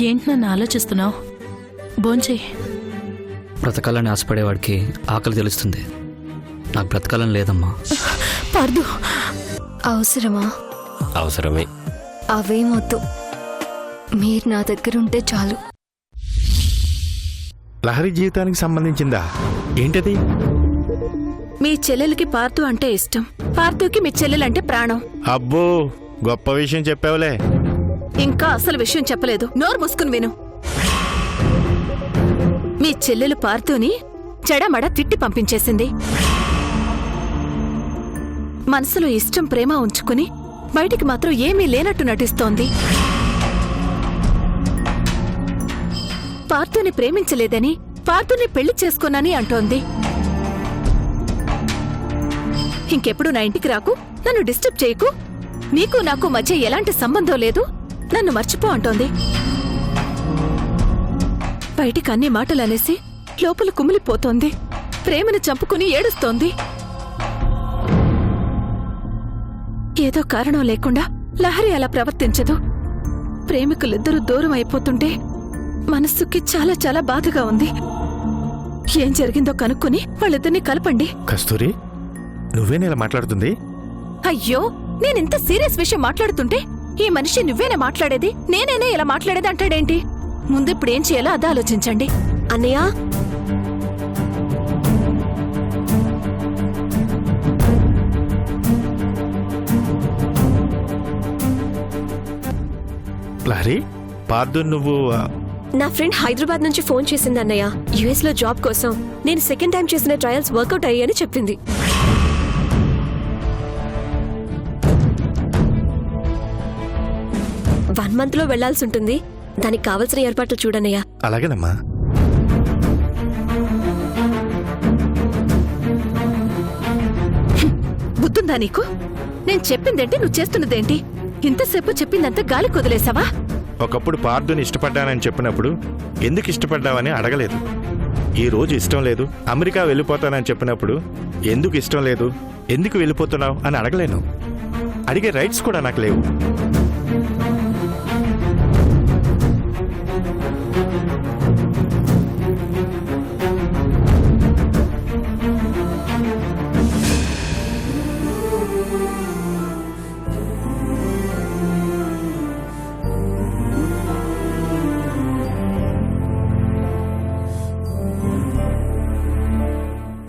ఏంటి నన్ను ఆలోచిస్తున్నావు? భోంచేయి. బ్రతకాలని ఆశపడేవాడికి ఆకలి తెలుస్తుంది. నాకు బ్రతకాలని లేదమ్మా. పార్దు, అవసరమా? అవసరమే. అవేమొద్దు, మీరు నా దగ్గర ఉంటే చాలు. లహరి జీవితానికి సంబంధించిందా? ఏంటది? మీ చెల్లెలకి పార్దు అంటే ఇష్టం. పార్దుకి మీ చెల్లెలంటే ప్రాణం. అబ్బో, గొప్ప విషయం చెప్పావులే. ఇంకా అసలు విషయం చెప్పలేదు. నోరు మూసుకుని విను. మీ చెల్లెలు పార్దుని చెడమడ తిట్టి పంపించేసింది. మనసులో ఇష్టం ప్రేమ ఉంచుకుని బయటికి మాత్రం ఏమీ లేనట్టు నటిస్తోంది. పార్దుని ప్రేమించలేదని, పార్దుని పెళ్లి చేసుకున్నాని అంటోంది. ఇంకెప్పుడు నా ఇంటికి రాకు, నన్ను డిస్టర్బ్ చేయకు, నీకు నాకు మధ్య ఎలాంటి సంబంధం లేదు, నన్ను మర్చిపో అంటోంది. బయటికి అన్ని మాటలనేసి లోపల కుమిలిపోతోంది. ప్రేమను చంపుకుని ఏడుస్తోంది. ఏదో కారణం లేకుండా లహరి అలా ప్రవర్తించదు. ప్రేమికులిద్దరూ దూరం అయిపోతుంటే మనస్సుకి చాలా చాలా బాధగా ఉంది. ఏం జరిగిందో కనుక్కుని వాళ్ళిద్దరినీ కలపండి. కస్తూరి, నువ్వేనా ఇలా మాట్లాడుతుంది? అయ్యో, నేనింత సీరియస్ విషయం మాట్లాడుతుంటే ఈ మనిషి నువ్వేనా మాట్లాడేది, నేనేనా ఇలా మాట్లాడేది అంటాడేంటి? ముందు ఇప్పుడు ఏం చేయాలో అది ఆలోచించండి. అన్నయ్య, లహరి, పార్దు నువ్వు నా ఫ్రెండ్ హైదరాబాద్ నుంచి ఫోన్ చేసింది అన్నయ్య. యుఎస్ లో జాబ్ కోసం నేను సెకండ్ టైం చేసిన ట్రయల్స్ వర్కౌట్ అయ్యాయని చెప్పింది. వన్ మంత్ లో వెళ్లాల్సి ఉంటుంది. దానికి కావలసిన ఏర్పాట్లు చూడన్నయ్య. అలాగేనమ్మా. బుద్ధుందా నీకు? నేను చెప్పిందేంటి, నువ్వు చేస్తున్నదేంటి? ఇంతసేపు చెప్పిందంతా గాలి కుదిలేసావా? ఒకప్పుడు పార్దుని ఇష్టపడ్డానని చెప్పినప్పుడు ఎందుకు ఇష్టపడ్డావని అడగలేదు. ఈ రోజు ఇష్టం లేదు, అమెరికా వెళ్ళిపోతానని చెప్పినప్పుడు ఎందుకు ఇష్టం లేదు, ఎందుకు వెళ్ళిపోతున్నావు అని అడగలేను. అడిగే రైట్స్ కూడా నాకు లేవు.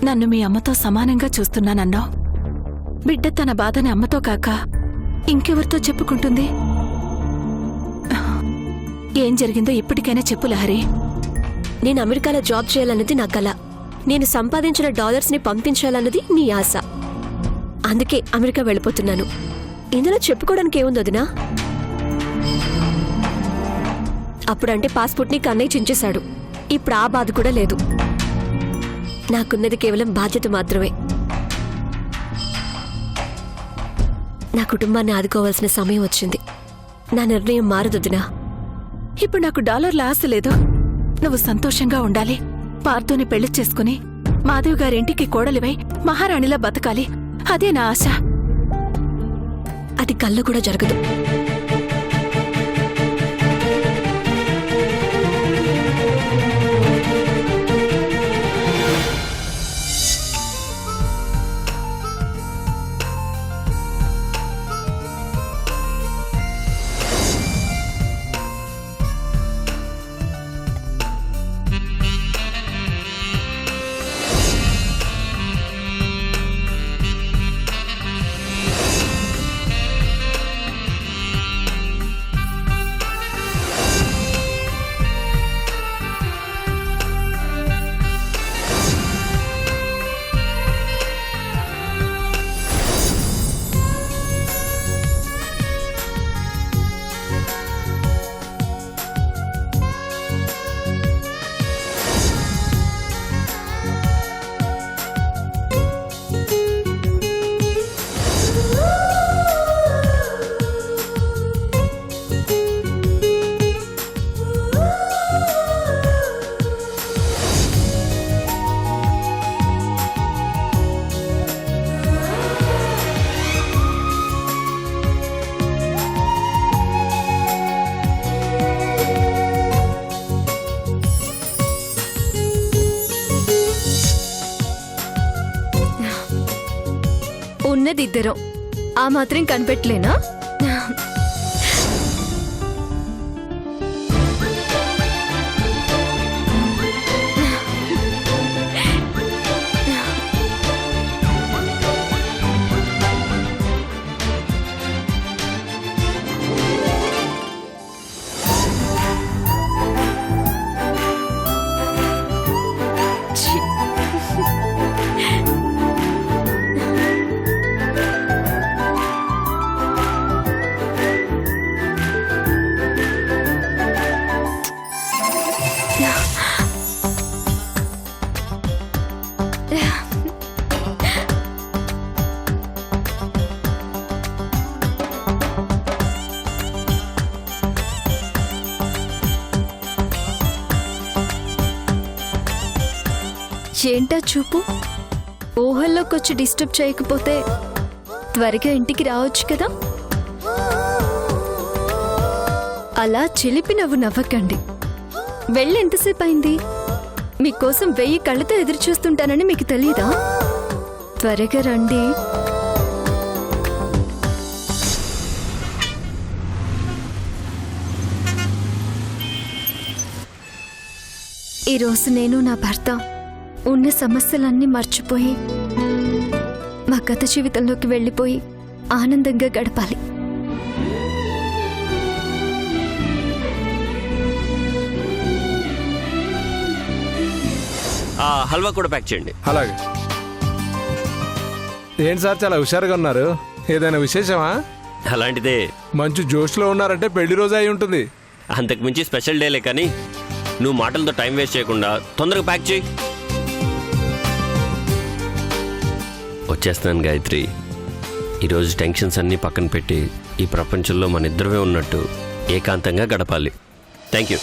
నన్ను మీ అమ్మతో సమానంగా చూస్తున్నానన్నావు. బిడ్డ తన బాధని అమ్మతో కాక ఇంకెవరితో చెప్పుకుంటుంది? ఏం జరిగిందో ఇప్పటికైనా చెప్పు లహరి. నేను అమెరికాలో జాబ్ చేయాలన్నది నా కల. నేను సంపాదించిన డాలర్స్ ని పంపించాలన్నది నీ ఆశ. అందుకే అమెరికా వెళ్ళిపోతున్నాను. ఇందులో చెప్పుకోవడానికి ఏముంది వదినా? అప్పుడంటే పాస్పోర్ట్ ని కన్నయ్య చించేశాడు. ఇప్పుడు ఆ బాధ కూడా లేదు. నాకున్నది కేవలం బాధ్యత మాత్రమే. నా కుటుంబాన్ని ఆదుకోవాల్సిన సమయం వచ్చింది. నా నిర్ణయం మారదొద్దునా. ఇప్పుడు నాకు డాలర్ల ఆశ లేదు. నువ్వు సంతోషంగా ఉండాలి. పార్దుని పెళ్లి చేసుకుని మాధవ్ గారింటికి కోడలివై మహారాణిలా బతకాలి. అదే నా ఆశ. అది కళ్ళు కూడా జరగదు. ఉన్నది ఇద్దరం, ఆ మాత్రం కనిపెట్టలేనా? ఏంటా చూపు? ఊహల్లోకి వచ్చి డిస్టర్బ్ చేయకపోతే త్వరగా ఇంటికి రావచ్చు కదా. అలా చిలిపి నవ్వు నవ్వకండి. వెళ్ళి ఎంతసేపు అయింది? మీకోసం 1000 కళ్ళతో ఎదురు చూస్తుంటానని మీకు తెలీదా? త్వరగా రండి. ఈరోజు నేను నా భర్త ఉన్న సమస్యలన్నీ మర్చిపోయి మా గత జీవితంలోకి వెళ్ళిపోయి ఆనందంగా గడపాలి. హల్వా కూడా ప్యాక్ చేయండి. అలాగే. ఏంటి సార్ చాలా హుషారుగా ఉన్నారు? ఏదైనా విశేషమా? అలాంటిదే. మంచి జోష్లో ఉన్నారంటే పెళ్లి రోజు అయి ఉంటుంది. అంతకు మించి స్పెషల్ డేలే, కానీ నువ్వు మాటలతో టైం వేస్ట్ చేయకుండా తొందరగా ప్యాక్ చేయి. వచ్చేస్తున్నాను గాయత్రి. ఈరోజు టెన్షన్స్ అన్నీ పక్కన పెట్టి ఈ ప్రపంచంలో మన ఇద్దరమే ఉన్నట్టు ఏకాంతంగా గడపాలి. Thank you.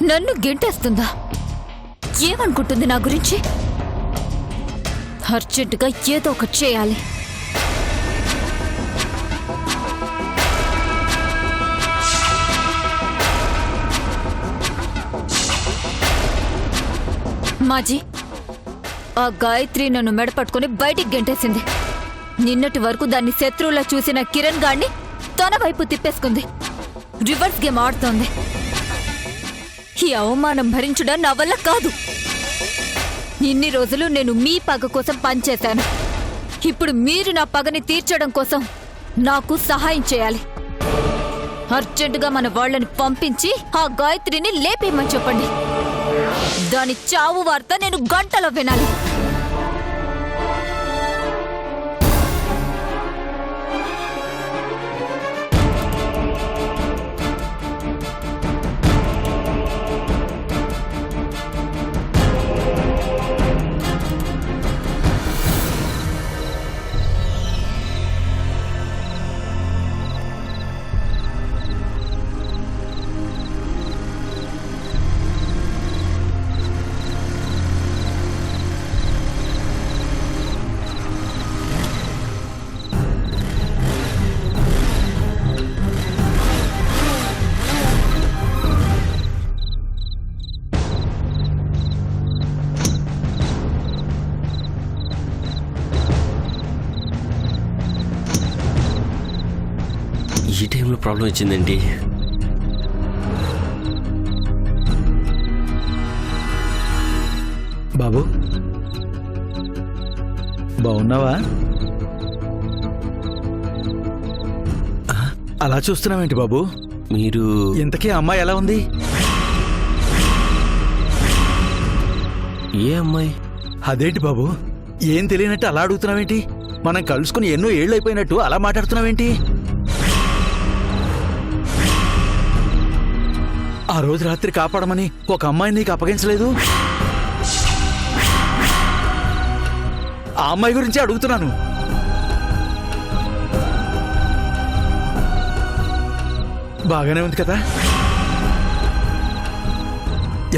నన్ను గెంటేస్తుందా? ఏమనుకుంటుంది నా గురించి? అర్జెంటుగా ఏదో ఒకటి చేయాలి. మాజీ, ఆ గాయత్రి నన్ను మెడపట్టుకుని బయటికి గెంటేసింది. నిన్నటి వరకు దాన్ని శత్రువులా చూసిన కిరణ్ గాడిని తన వైపు తిప్పేసుకుంది. Reverse game ఆడుతోంది. ఈ అవమానం భరించడం నా వల్ల కాదు. ఇన్ని రోజులు నేను మీ పగ కోసం పనిచేశాను. ఇప్పుడు మీరు నా పగని తీర్చడం కోసం నాకు సహాయం చేయాలి. అర్జెంటుగా మన వాళ్ళని పంపించి ఆ గాయత్రిని లేపేయమని చెప్పండి. దాని చావు వార్త నేను గంటలో వినాలి. ఈ టైంలో ప్రాబ్లం వచ్చిందేంటి? బాబు బాగున్నావా? అలా చూస్తున్నావేంటి బాబు? మీరు ఇంతకీ అమ్మాయి ఎలా ఉంది? ఏ అమ్మాయి? అదేంటి బాబు, ఏం తెలియనట్టు అలా అడుగుతున్నావేంటి? మనం కలుసుకుని ఎన్నో ఏళ్ళు అయిపోయినట్టు అలా మాట్లాడుతున్నావేంటి? ఆ రోజు రాత్రి కాపాడమని ఒక అమ్మాయిని నీకు అప్పగించలేదు? ఆ అమ్మాయి గురించి అడుగుతున్నాను. బాగానే ఉంది కదా?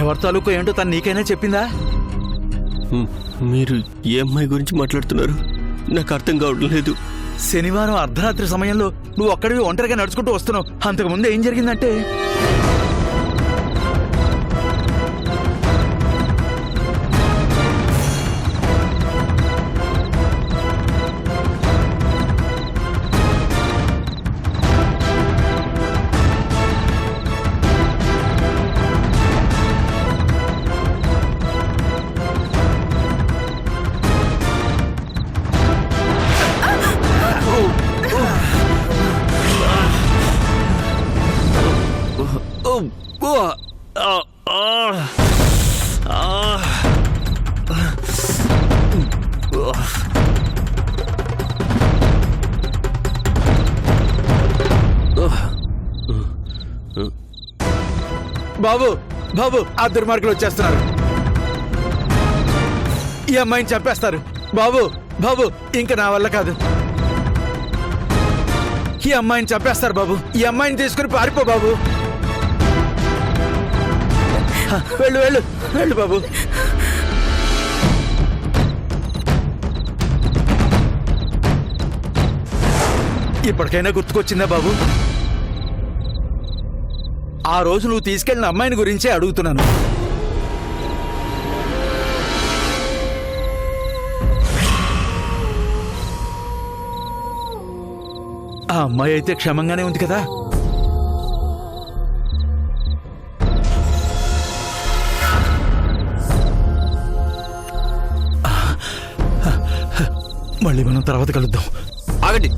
ఎవరి తాలూకు ఏంటో తను నీకైనా చెప్పిందా? మీరు ఏ అమ్మాయి గురించి మాట్లాడుతున్నారు? నాకు అర్థం కావడం లేదు. శనివారం అర్ధరాత్రి సమయంలో నువ్వు ఒక్కడివి ఒంటరిగా నడుచుకుంటూ వస్తున్నావు. అంతకుముందు ఏం జరిగిందంటే, బాబు బాబు ఆ దుర్మార్గులు వచ్చేస్తున్నారు. ఈ అమ్మాయిని చంపేస్తారు. బాబు బాబు ఇంకా నా వల్ల కాదు. ఈ అమ్మాయిని చంపేస్తారు బాబు. ఈ అమ్మాయిని తీసుకుని పారిపో బాబు. వెళ్ళు వెళ్ళు వెళ్ళు బాబు. ఇప్పటికైనా గుర్తుకొచ్చిందా బాబు? ఆ రోజు నువ్వు తీసుకెళ్లిన అమ్మాయిని గురించే అడుగుతున్నాను. ఆ అమ్మాయి అయితే క్షేమంగానే ఉంది కదా? మళ్ళీ మనం తర్వాత కలుద్దాం. ఆగండి,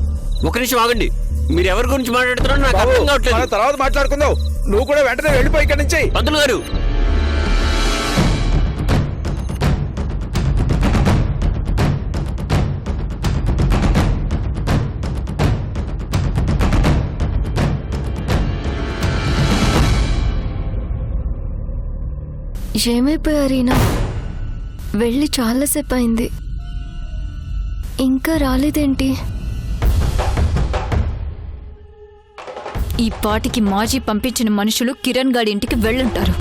ఒక నిమిషం ఆగండి. మీరు ఎవరి గురించి మాట్లాడుతున్నారో నాకు బాబు, అర్థం కావట్లేదు. మనం తర్వాత మాట్లాడుకుందాం. నువ్వు కూడా వెంటనే వెళ్ళిపోయి ఇక్కడి నుంచి. పంతులు గారు, ఏమైపోయారీనా? వెళ్ళి చాలాసేపు అయింది, ఇంకా రాలేదేంటి? ఈ పాటికి మాజీ పంపించిన మనుషులు కిరణ్ గాడి ఇంటికి వెళ్ళుంటారు.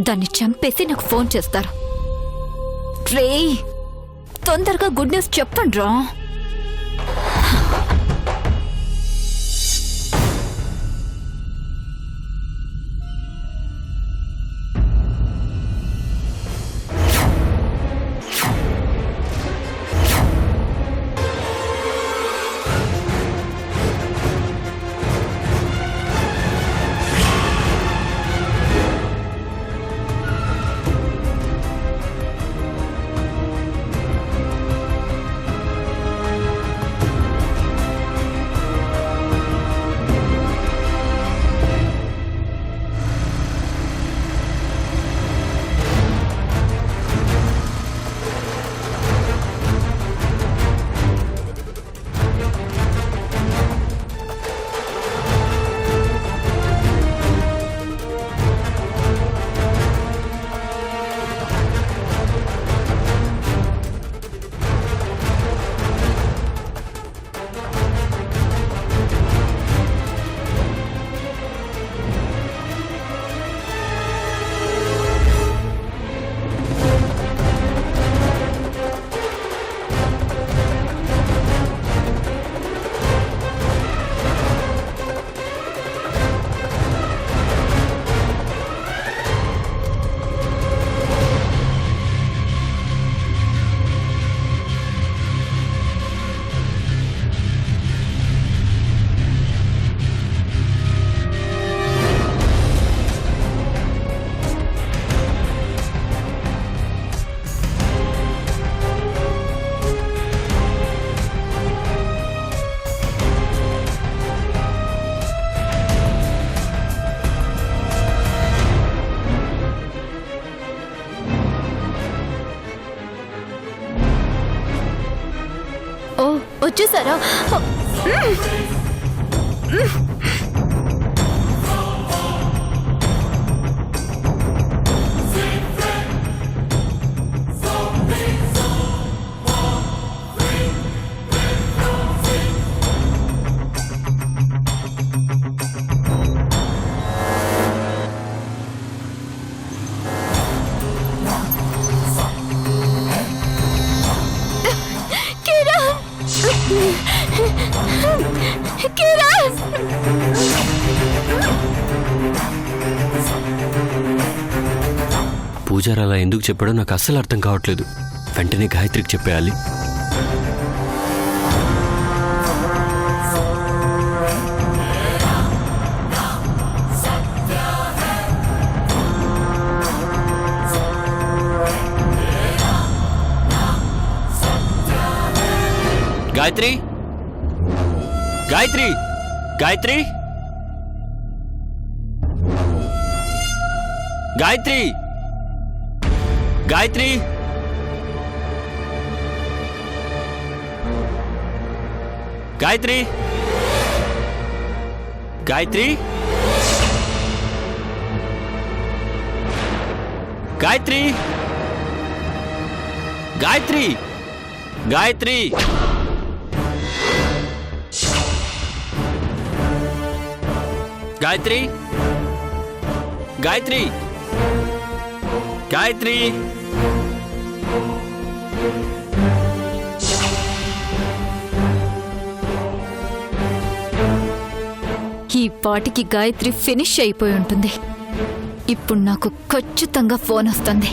దాన్ని చంపేసి నాకు ఫోన్ చేస్తారు. రే, తొందరగా గుడ్ న్యూస్ చెప్పండి రా. వచ్చేసారా? కిరణ్! పూజారి అలా ఎందుకు చెప్పాడో నాకు అస్సలు అర్థం కావట్లేదు. వెంటనే గాయత్రికి చెప్పేయాలి. గాయత్రి, గాయత్రి, గాయత్రి, గాయత్రి, గాయత్రి, గాయత్రి, గాయత్రి, గాయత్రి, గాయత్రి, గాయత్రి, గాయత్రి, గాయత్రి, గాయత్రి, ఈ పాటికి గాయత్రి ఫినిష్ అయిపోయి ఉంటుంది. ఇప్పుడు నాకు ఖచ్చితంగా ఫోన్ వస్తుంది.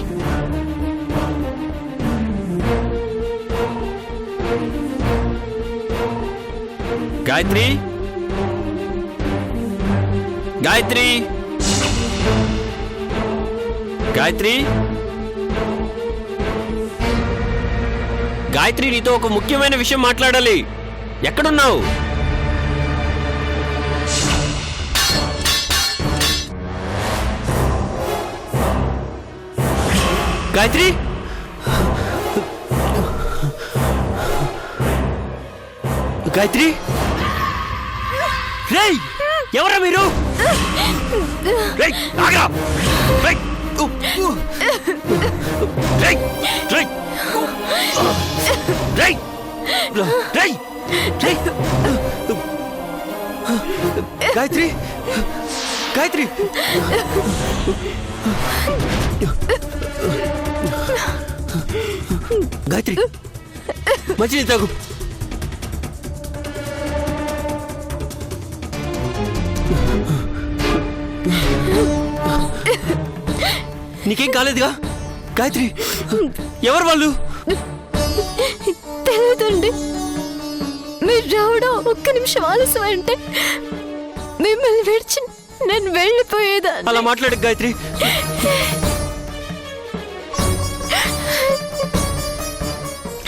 గాయత్రి, గాయత్రి, గాయత్రి, గాయత్రి, నీతో ఒక ముఖ్యమైన విషయం మాట్లాడాలి. ఎక్కడున్నావు? గాయత్రి, గాయత్రి, రేయ్, ఎవరా మీరు? రేయ్, ఆగరా! రేయ్, రేయ్, రేయ్, రేయ్, రేయ్, రేయ్, గాయత్రి, గాయత్రి, గాయత్రి, మంచినీళ్ళు తాగు. నీకేం కాలేదుగా? గాయత్రి, ఎవరు వాళ్ళు? తెలియదండి. మీరు రావడం ఒక్క నిమిషం ఆలస్యం అంటే మిమ్మల్ని విడిచి నేను వెళ్ళిపోయేదా. అలా మాట్లాడు గాయత్రి.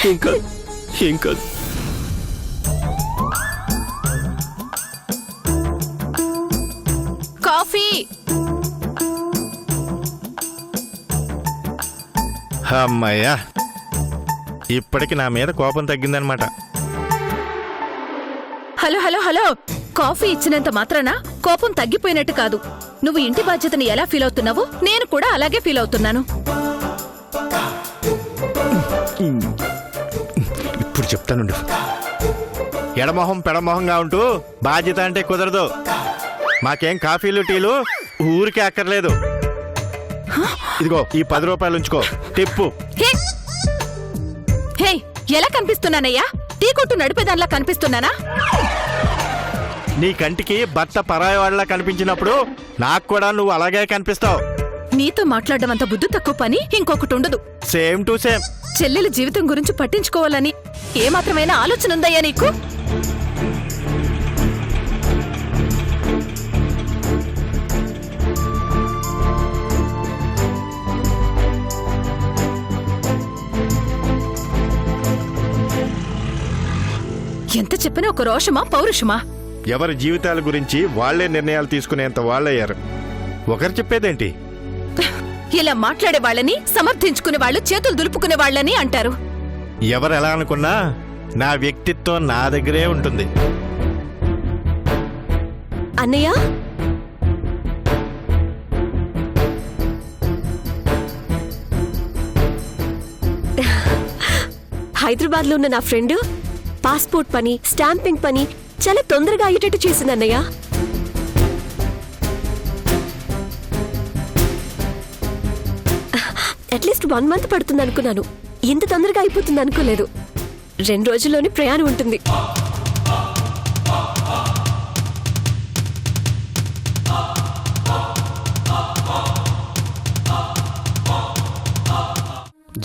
ఏం కాదు, ఏం కాదు. కాఫీ. అమ్మయ్యా, ఇప్పటికి నా మీద కోపం తగ్గిందనమాట. హలో హలో హలో, కాఫీ ఇచ్చినంత మాత్రాన కోపం తగ్గిపోయినట్టు కాదు. నువ్వు ఇంటి బాధ్యతని ఎలా ఫీల్ అవుతున్నావో నేను కూడా అలాగే ఫీల్ అవుతున్నాను. ఇప్పుడు చెప్తానుండు. ఎడమొహం పెడమొహంగా ఉంటూ బాధ్యత అంటే కుదరదు. మాకేం కాఫీలు టీలు ఊరికే అక్కర్లేదు. ఇదిగో ఈ 10 రూపాయలు ఉంచుకో, టిప్పు. హే, ఎలా కనిపిస్తున్నానయ్యా? టీ కొట్టు నడిపేదానిలా కనిపిస్తున్నానా? నీ కంటికి భర్త పరాయి వాళ్ళలా కనిపించినప్పుడు నాకు కూడా నువ్వు అలాగే కనిపిస్తావు. నీతో మాట్లాడడం అంత బుద్ధి తక్కువ పని ఇంకొకటి ఉండదు. Same to same. చెల్లెల జీవితం గురించి పట్టించుకోవాలని ఏమాత్రమైనా ఆలోచన ఉందయ్యా నీకు? ఎంత చెప్పినా ఒక రోషమా పౌరుషమా? ఎవరి జీవితాల గురించి వాళ్లే నిర్ణయాలు తీసుకునేంత వాళ్ళయ్యారు. ఒకరు చెప్పేదేంటి? ఇలా మాట్లాడే వాళ్ళని సమర్థించుకునే వాళ్ళు చేతులు దులుపుకునే వాళ్ళని అంటారు. ఎవరు ఎలా అనుకున్నా నా వ్యక్తిత్వం నా దగ్గరే ఉంటుంది. అన్నయ్య, హైదరాబాద్లో ఉన్న నా ఫ్రెండ్ పాస్పోర్ట్ పని, స్టాంపింగ్ పని చాలా తొందరగా అయ్యేటట్టు చేసింది అన్నయ్య. అట్లీస్ట్ 1 month పడుతుంది అనుకున్నాను. ఇంత తొందరగా అయిపోతుంది అనుకోలేదు. 2 రోజుల్లోనే ప్రయాణం ఉంటుంది.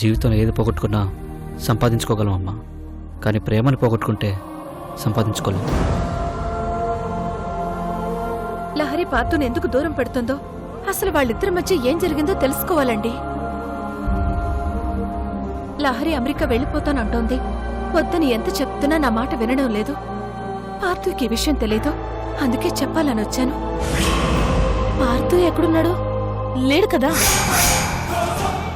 జీవితంలో ఏది పోగొట్టుకున్నా సంపాదించుకోగలం అమ్మా, కానీ ప్రేమను పోగొట్టుకుంటే సంపాదించుకోలేం. లహరి పార్దును ఎందుకు దూరం పెడుతుందో, అసలు వాళ్ళిద్దరి మధ్య ఏం జరిగిందో తెలుసుకోవాలండి. లహరి అమెరికా వెళ్ళిపోతానంటోంది. వద్దని ఎంత చెప్తున్నా నా మాట వినడం లేదు. పార్థుకి ఈ విషయం తెలీదు, అందుకే చెప్పాలని వచ్చాను. పార్థు ఎక్కడున్నాడు? లేడు కదా.